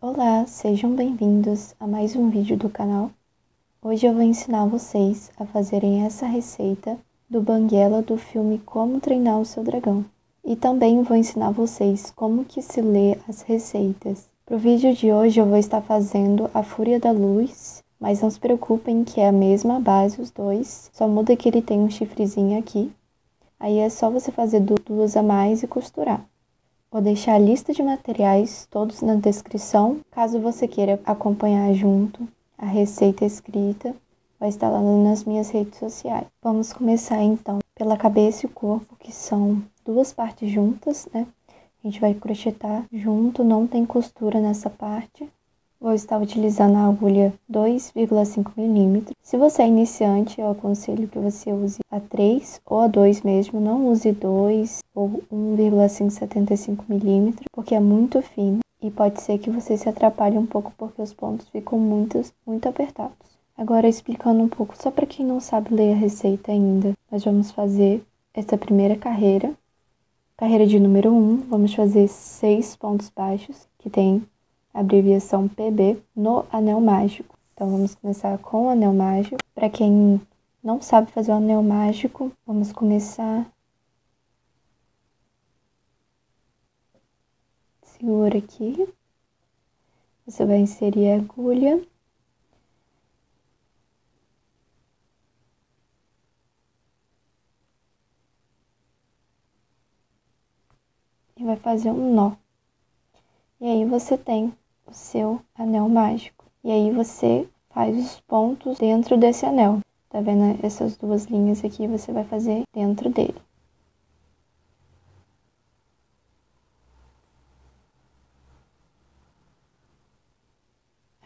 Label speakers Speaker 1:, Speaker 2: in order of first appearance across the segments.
Speaker 1: Olá, sejam bem-vindos a mais um vídeo do canal. Hoje eu vou ensinar vocês a fazerem essa receita do banguela do filme Como Treinar o Seu Dragão. E também vou ensinar vocês como que se lê as receitas. Para o vídeo de hoje eu vou estar fazendo a Fúria da Luz, mas não se preocupem que é a mesma base os dois, só muda que ele tem um chifrezinho aqui. Aí é só você fazer duas a mais e costurar. Vou deixar a lista de materiais todos na descrição, caso você queira acompanhar junto. A receita escrita vai estar lá nas minhas redes sociais. Vamos começar então pela cabeça e o corpo, que são duas partes juntas, né? A gente vai crochetar junto, não tem costura nessa parte. Vou estar utilizando a agulha 2,5 mm. Se você é iniciante, eu aconselho que você use a 3 ou a 2 mesmo. Não use 2 ou 1,575 mm, porque é muito fino e pode ser que você se atrapalhe um pouco porque os pontos ficam muito apertados. Agora, explicando um pouco, só para quem não sabe ler a receita ainda, nós vamos fazer essa primeira carreira. Carreira de número 1, vamos fazer 6 pontos baixos, que tem abreviação PB no anel mágico. Então, vamos começar com o anel mágico. Para quem não sabe fazer o anel mágico, vamos começar. Segura aqui. Você vai inserir a agulha. E vai fazer um nó. E aí você tem o seu anel mágico. E aí você faz os pontos dentro desse anel. Tá vendo essas duas linhas aqui? Você vai fazer dentro dele.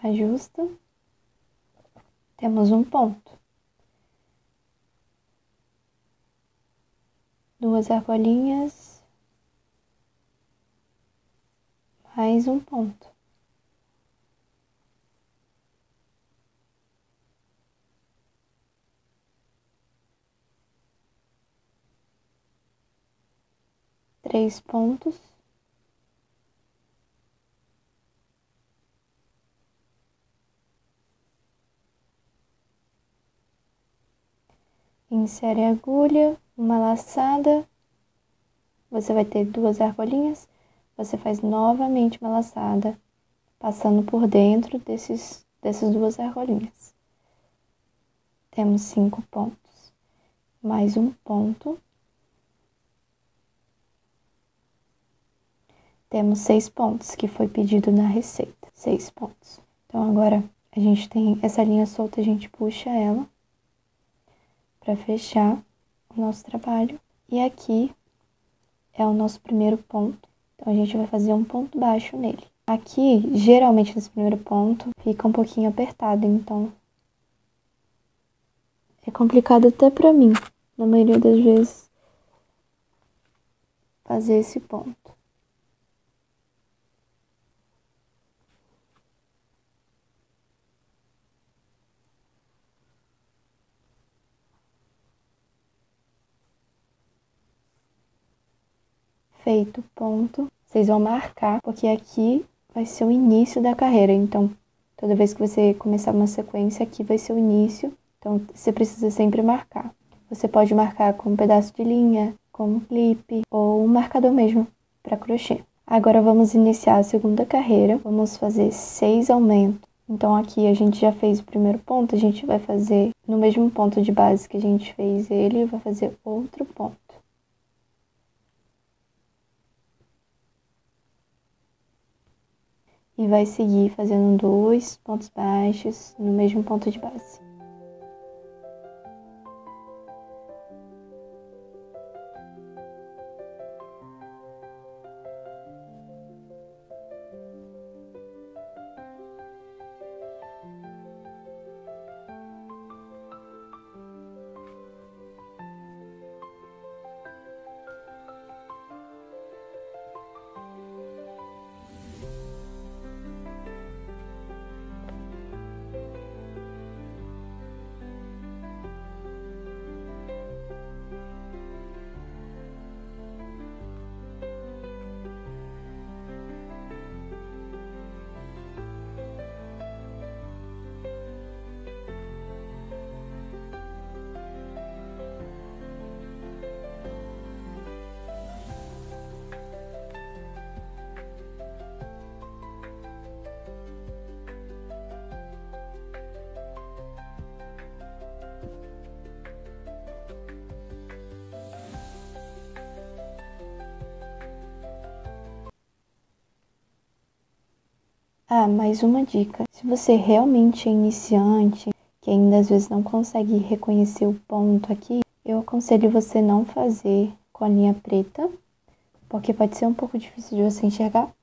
Speaker 1: Ajusta. Temos um ponto. Duas argolinhas. Mais um ponto. Três pontos. Insere a agulha, uma laçada. Você vai ter duas argolinhas. Você faz novamente uma laçada, passando por dentro dessas duas argolinhas. Temos 5 pontos. Mais um ponto. Temos 6 pontos, que foi pedido na receita. 6 pontos. Então, agora, a gente tem essa linha solta, a gente puxa ela para fechar o nosso trabalho. E aqui é o nosso primeiro ponto. Então, a gente vai fazer um ponto baixo nele. Aqui, geralmente, nesse primeiro ponto, fica um pouquinho apertado, então é complicado até pra mim, na maioria das vezes, fazer esse ponto. Feito o ponto, vocês vão marcar, porque aqui vai ser o início da carreira, então toda vez que você começar uma sequência, aqui vai ser o início, então você precisa sempre marcar. Você pode marcar com um pedaço de linha, com um clipe ou um marcador mesmo para crochê. Agora vamos iniciar a segunda carreira, vamos fazer 6 aumentos. Então aqui a gente já fez o primeiro ponto, a gente vai fazer no mesmo ponto de base que a gente fez ele, vai fazer outro ponto. E vai seguir fazendo 2 pontos baixos no mesmo ponto de base. Ah, mais uma dica. Se você realmente é iniciante, que ainda às vezes não consegue reconhecer o ponto aqui, eu aconselho você não fazer com a linha preta, porque pode ser um pouco difícil de você enxergar.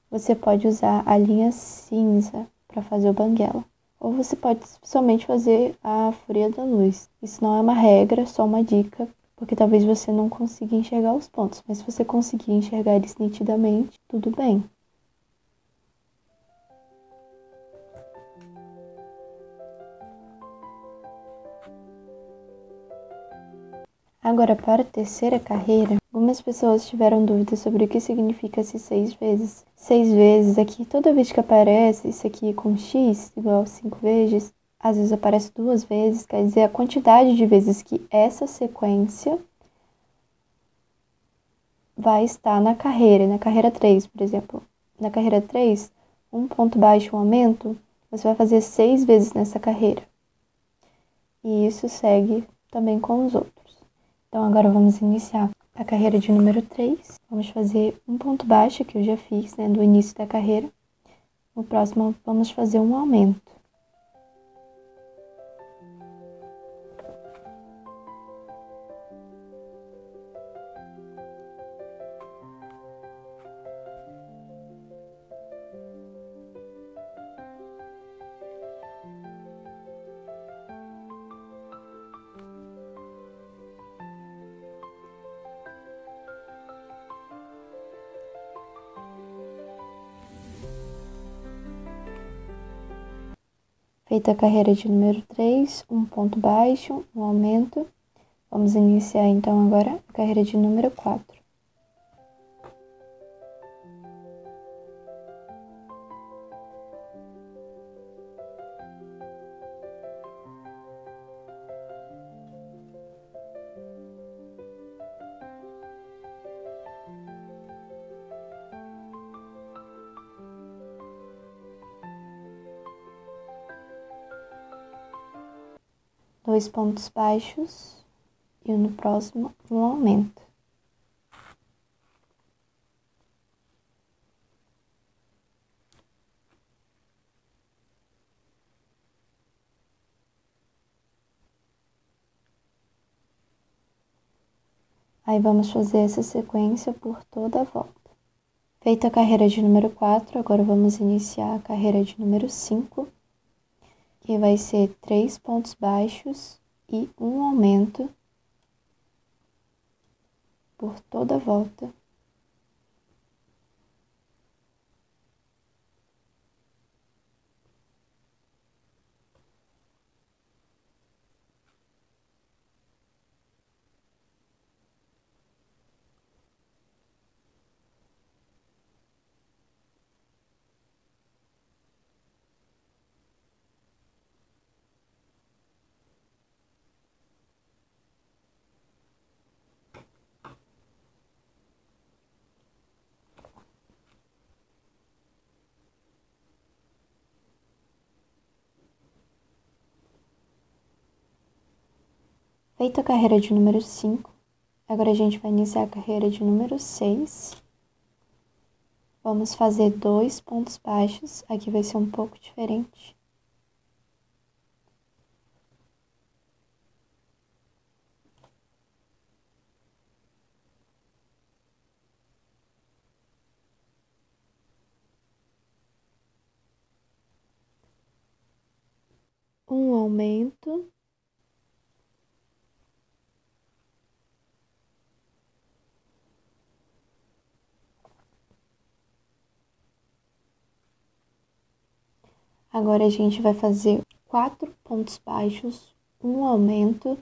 Speaker 1: Você pode usar a linha cinza para fazer o banguela. Ou você pode somente fazer a fúria da luz. Isso não é uma regra, só uma dica, porque talvez você não consiga enxergar os pontos, mas se você conseguir enxergar eles nitidamente, tudo bem. Agora, para a terceira carreira, algumas pessoas tiveram dúvidas sobre o que significa esse 6 vezes. 6 vezes aqui, toda vez que aparece isso aqui com x igual a 5 vezes, às vezes aparece 2 vezes, quer dizer a quantidade de vezes que essa sequência vai estar na carreira 3, por exemplo. Na carreira 3, um ponto baixo, um aumento, você vai fazer 6 vezes nessa carreira. E isso segue também com os outros. Então, agora vamos iniciar a carreira de número 3. Vamos fazer um ponto baixo, que eu já fiz, né, do início da carreira. No próximo, vamos fazer um aumento. Feita a carreira de número 3, um ponto baixo, um aumento. Vamos iniciar, então, agora a carreira de número 4. Dois pontos baixos e no próximo um aumento. Aí vamos fazer essa sequência por toda a volta. Feita a carreira de número 4, agora vamos iniciar a carreira de número 5, que vai ser 3 pontos baixos e um aumento por toda a volta. Feita a carreira de número 5, agora a gente vai iniciar a carreira de número 6. Vamos fazer 2 pontos baixos, aqui vai ser um pouco diferente. Um aumento. Agora a gente vai fazer 4 pontos baixos, um aumento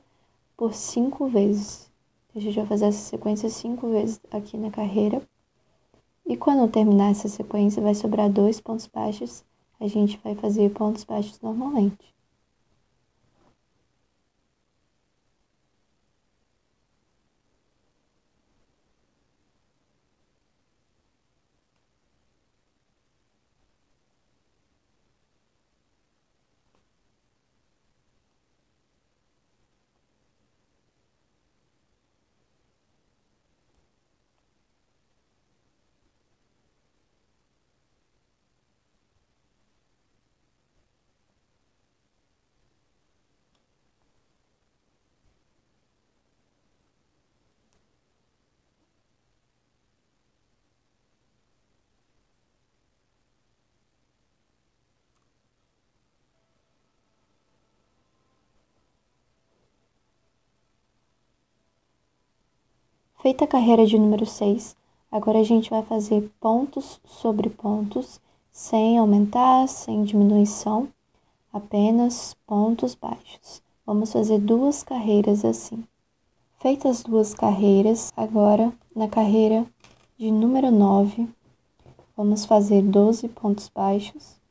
Speaker 1: por 5 vezes. A gente vai fazer essa sequência 5 vezes aqui na carreira. E quando terminar essa sequência, vai sobrar 2 pontos baixos. A gente vai fazer pontos baixos normalmente. Feita a carreira de número 6, agora a gente vai fazer pontos sobre pontos, sem aumentar, sem diminuição, apenas pontos baixos. Vamos fazer 2 carreiras assim. Feitas as 2 carreiras, agora na carreira de número 9, vamos fazer 12 pontos baixos.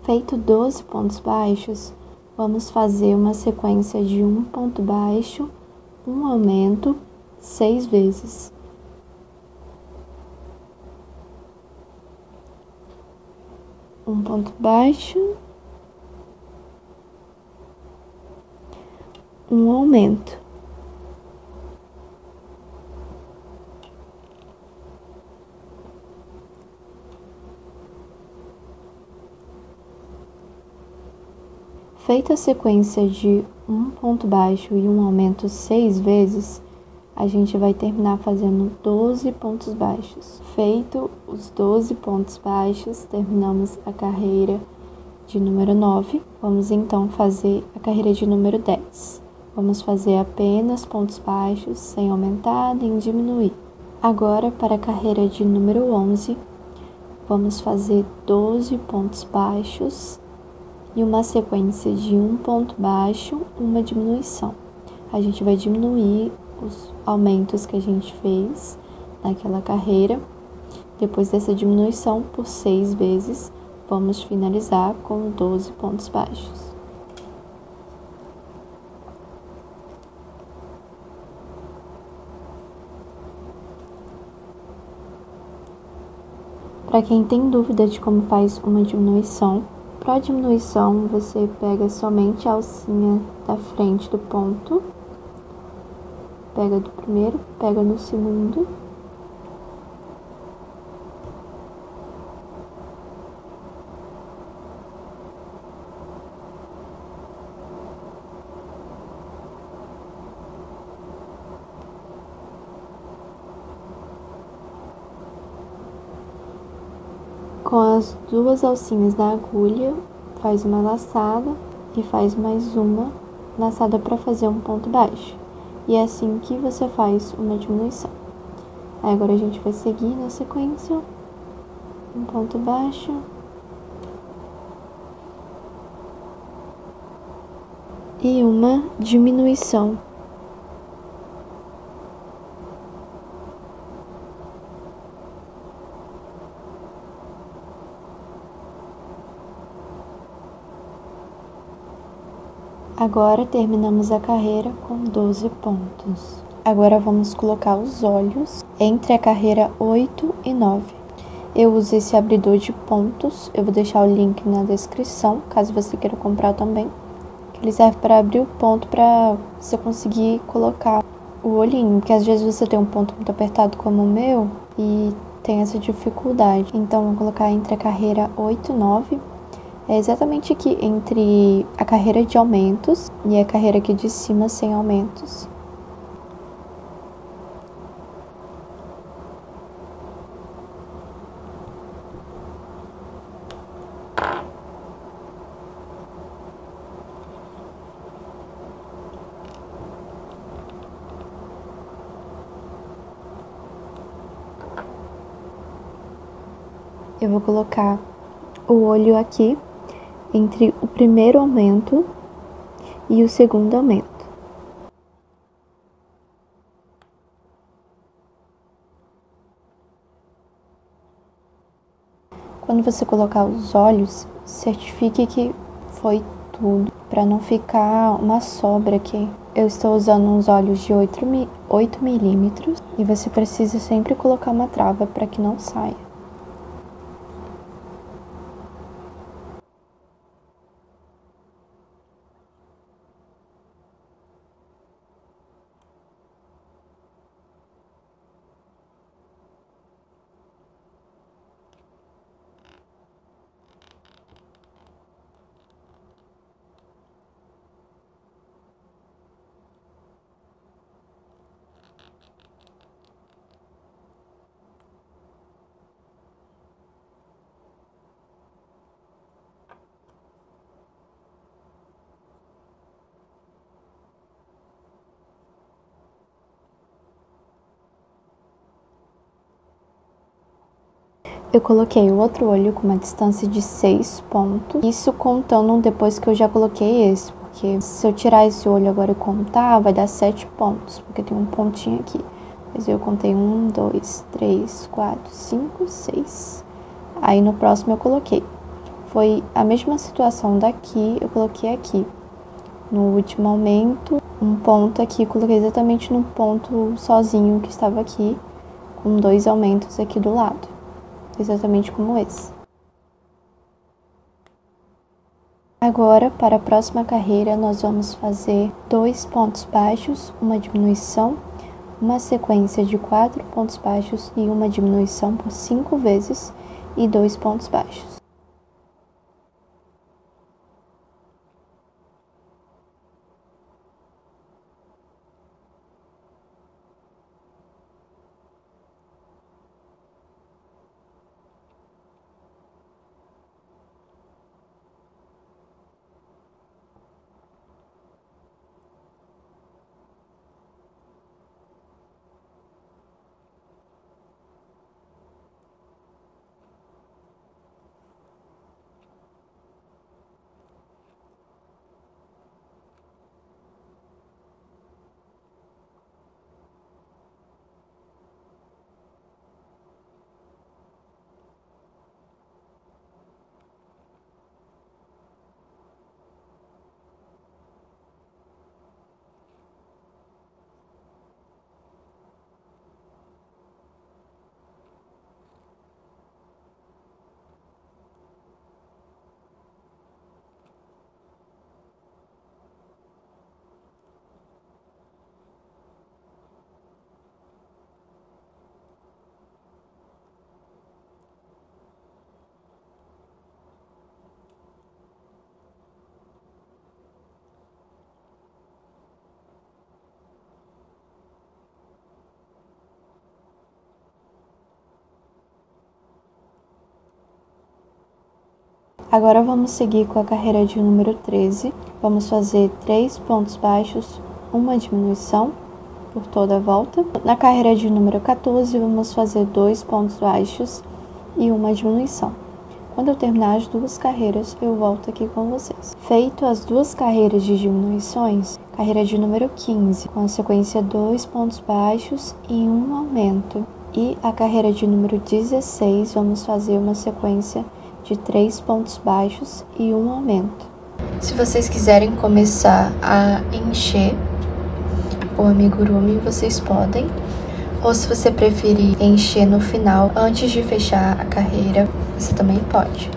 Speaker 1: Feito 12 pontos baixos, vamos fazer uma sequência de um ponto baixo, um aumento, 6 vezes. Um ponto baixo, um aumento. Feita a sequência de um ponto baixo e um aumento 6 vezes, a gente vai terminar fazendo 12 pontos baixos. Feito os 12 pontos baixos, terminamos a carreira de número 9. Vamos então fazer a carreira de número 10. Vamos fazer apenas pontos baixos, sem aumentar nem diminuir. Agora, para a carreira de número 11, vamos fazer 12 pontos baixos e uma sequência de um ponto baixo, uma diminuição. A gente vai diminuir os aumentos que a gente fez naquela carreira. Depois dessa diminuição, por 6 vezes, vamos finalizar com 12 pontos baixos. Para quem tem dúvida de como faz uma diminuição, para a diminuição você pega somente a alcinha da frente do ponto, pega do primeiro, pega no segundo, com as 2 alcinhas da agulha, faz uma laçada e faz mais uma laçada para fazer um ponto baixo. E é assim que você faz uma diminuição. Aí agora a gente vai seguir na sequência, um ponto baixo, e uma diminuição. Agora terminamos a carreira com 12 pontos. Agora vamos colocar os olhos entre a carreira 8 e 9. Eu uso esse abridor de pontos, eu vou deixar o link na descrição, caso você queira comprar também. Ele serve para abrir o ponto para você conseguir colocar o olhinho, porque às vezes você tem um ponto muito apertado como o meu e tem essa dificuldade. Então, vou colocar entre a carreira 8 e 9. É exatamente aqui entre a carreira de aumentos e a carreira aqui de cima sem aumentos. Eu vou colocar o olho aqui entre o primeiro aumento e o segundo aumento. Quando você colocar os olhos, certifique que foi tudo, para não ficar uma sobra aqui. Eu estou usando uns olhos de 8 milímetros e você precisa sempre colocar uma trava para que não saia. Eu coloquei o outro olho com uma distância de 6 pontos, isso contando depois que eu já coloquei esse, porque se eu tirar esse olho agora e contar, vai dar 7 pontos, porque tem um pontinho aqui. Mas eu contei 1, 2, 3, 4, 5, 6. Aí no próximo eu coloquei. Foi a mesma situação daqui, eu coloquei aqui. No último aumento, um ponto aqui, coloquei exatamente no ponto sozinho que estava aqui, com 2 aumentos aqui do lado. Exatamente como esse. Agora, para a próxima carreira, nós vamos fazer 2 pontos baixos, uma diminuição, uma sequência de 4 pontos baixos e uma diminuição por 5 vezes e 2 pontos baixos. Agora vamos seguir com a carreira de número 13. Vamos fazer 3 pontos baixos, uma diminuição por toda a volta. Na carreira de número 14, vamos fazer 2 pontos baixos e uma diminuição. Quando eu terminar as 2 carreiras, eu volto aqui com vocês. Feito as 2 carreiras de diminuições, carreira de número 15, com a sequência 2 pontos baixos e um aumento. E a carreira de número 16, vamos fazer uma sequência de 3 pontos baixos e um aumento. Se vocês quiserem começar a encher o amigurumi, vocês podem. Ou se você preferir encher no final, antes de fechar a carreira, você também pode.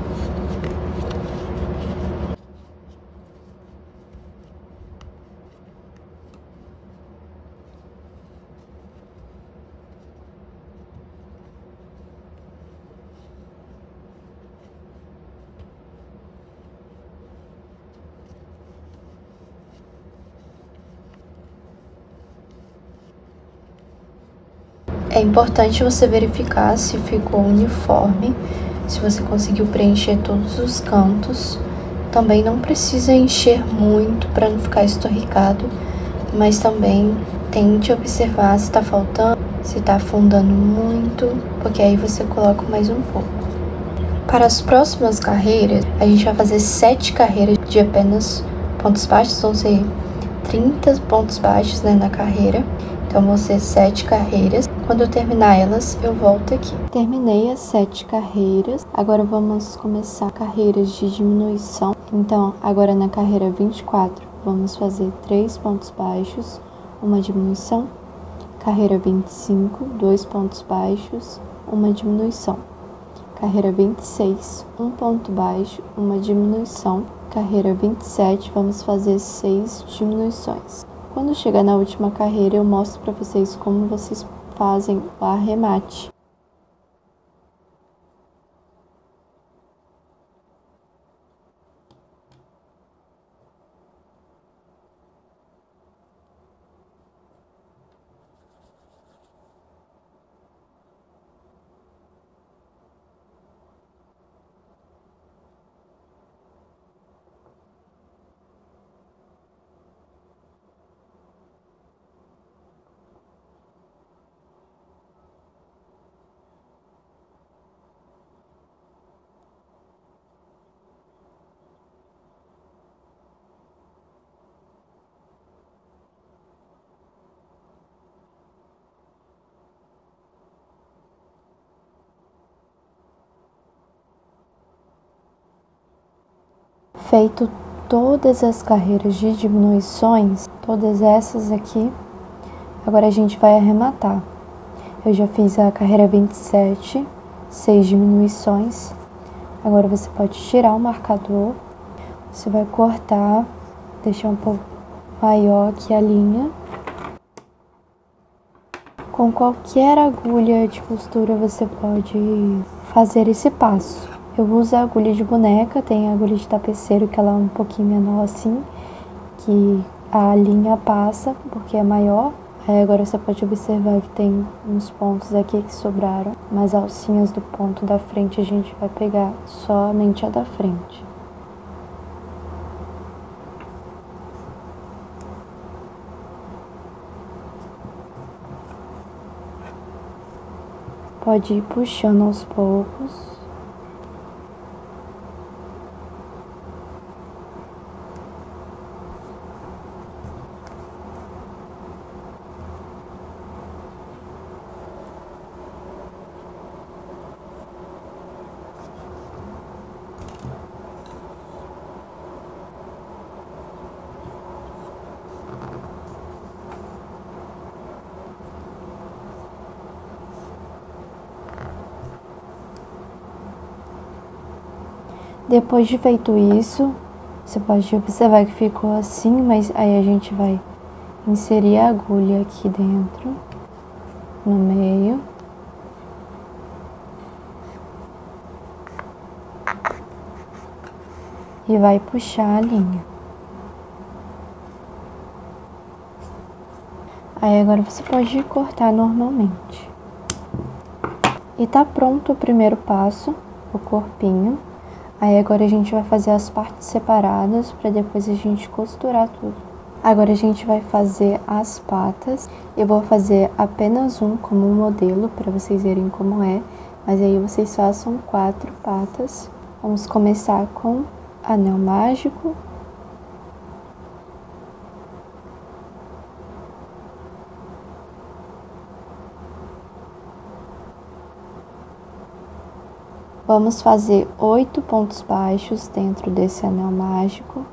Speaker 1: É importante você verificar se ficou uniforme, se você conseguiu preencher todos os cantos. Também não precisa encher muito para não ficar estorricado, mas também tente observar se está faltando, se está afundando muito, porque aí você coloca mais um pouco. Para as próximas carreiras, a gente vai fazer 7 carreiras de apenas pontos baixos, vão ser 30 pontos baixos, né, na carreira. Então vão ser 7 carreiras. Quando eu terminar elas, eu volto aqui. Terminei as 7 carreiras. Agora vamos começar carreiras de diminuição. Então, agora na carreira 24, vamos fazer 3 pontos baixos, uma diminuição. Carreira 25, 2 pontos baixos, uma diminuição. Carreira 26, 1 ponto baixo, uma diminuição. Carreira 27, vamos fazer 6 diminuições. Quando chegar na última carreira, eu mostro para vocês como vocês fazem o arremate. Feito todas as carreiras de diminuições, todas essas aqui, agora a gente vai arrematar. Eu já fiz a carreira 27, 6 diminuições. Agora você pode tirar o marcador, você vai cortar, deixar um pouco maior aqui a linha. Com qualquer agulha de costura você pode fazer esse passo. Eu uso a agulha de boneca, tem a agulha de tapeceiro que ela é um pouquinho menor assim, que a linha passa porque é maior. Aí agora você pode observar que tem uns pontos aqui que sobraram, mas as alcinhas do ponto da frente a gente vai pegar somente a da frente. Pode ir puxando aos poucos. Depois de feito isso, você pode observar que ficou assim, mas aí a gente vai inserir a agulha aqui dentro, no meio. E vai puxar a linha. Aí agora você pode cortar normalmente. E tá pronto o primeiro passo, o corpinho. Aí agora a gente vai fazer as partes separadas para depois a gente costurar tudo. Agora a gente vai fazer as patas. Eu vou fazer apenas um como um modelo para vocês verem como é, mas aí vocês façam 4 patas. Vamos começar com anel mágico. Vamos fazer 8 pontos baixos dentro desse anel mágico.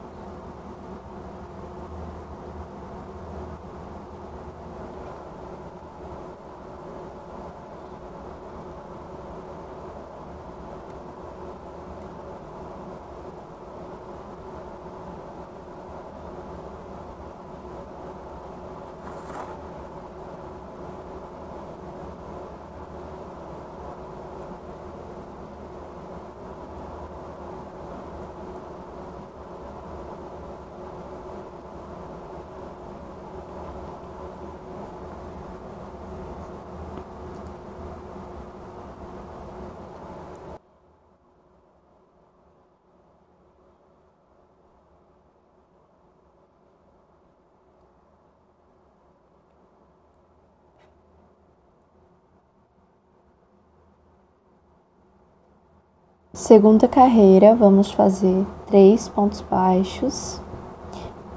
Speaker 1: Segunda carreira, vamos fazer 3 pontos baixos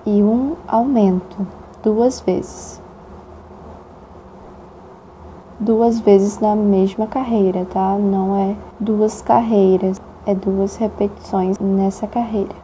Speaker 1: e um aumento, 2 vezes. 2 vezes na mesma carreira, tá? Não é 2 carreiras, é 2 repetições nessa carreira.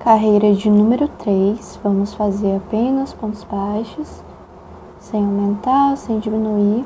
Speaker 1: Carreira de número 3, vamos fazer apenas pontos baixos, sem aumentar, sem diminuir.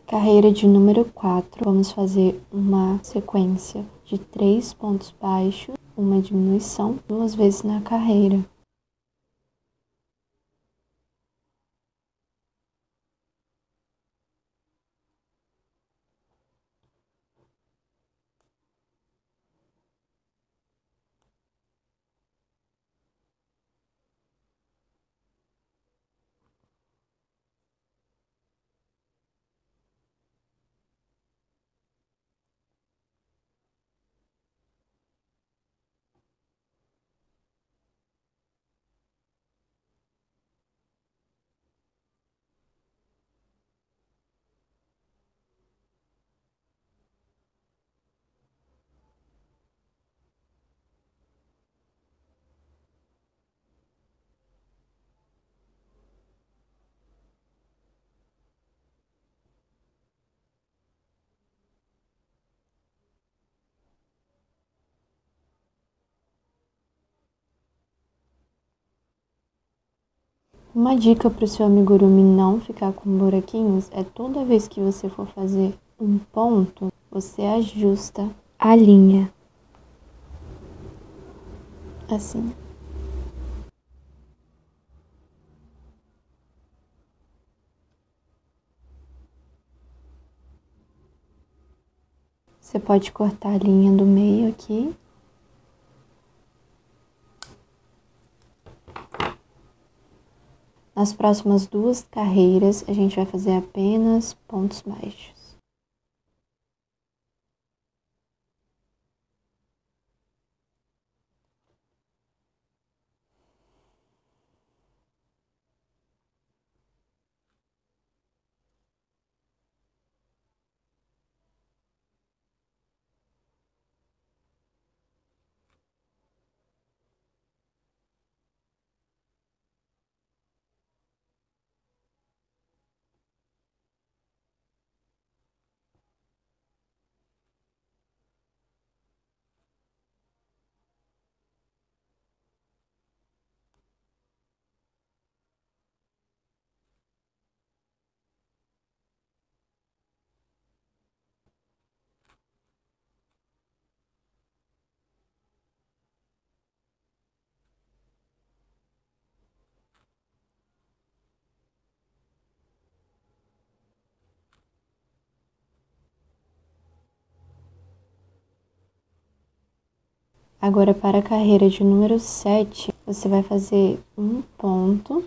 Speaker 1: Carreira de número 4, vamos fazer uma sequência de 3 pontos baixos, uma diminuição, 2 vezes na carreira. Uma dica para o seu amigurumi não ficar com buraquinhos é toda vez que você for fazer um ponto, você ajusta a linha. Assim. Você pode cortar a linha do meio aqui. Nas próximas 2 carreiras, a gente vai fazer apenas pontos baixos. Agora, para a carreira de número 7, você vai fazer um ponto.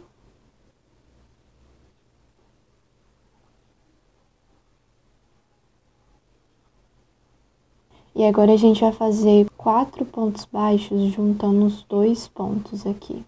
Speaker 1: E agora a gente vai fazer 4 pontos baixos juntando os 2 pontos aqui.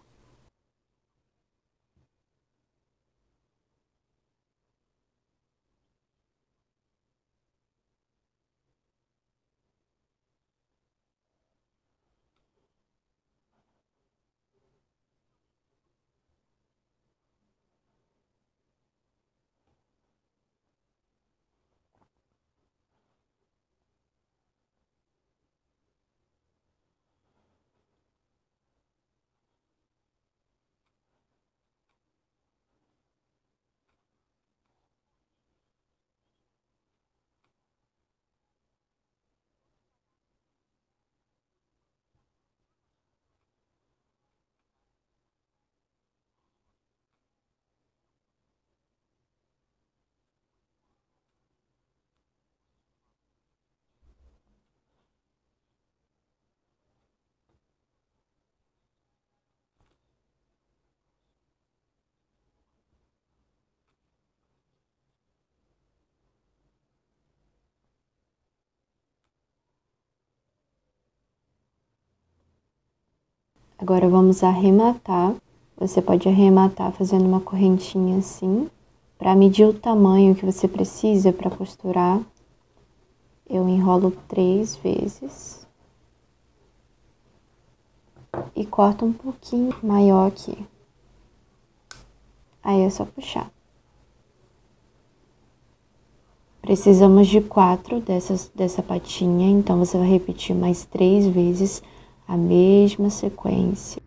Speaker 1: Agora vamos arrematar. Você pode arrematar fazendo uma correntinha assim. Para medir o tamanho que você precisa para costurar, eu enrolo 3 vezes. E corto um pouquinho maior aqui. Aí é só puxar. Precisamos de 4 dessa patinha, então você vai repetir mais 3 vezes a mesma sequência.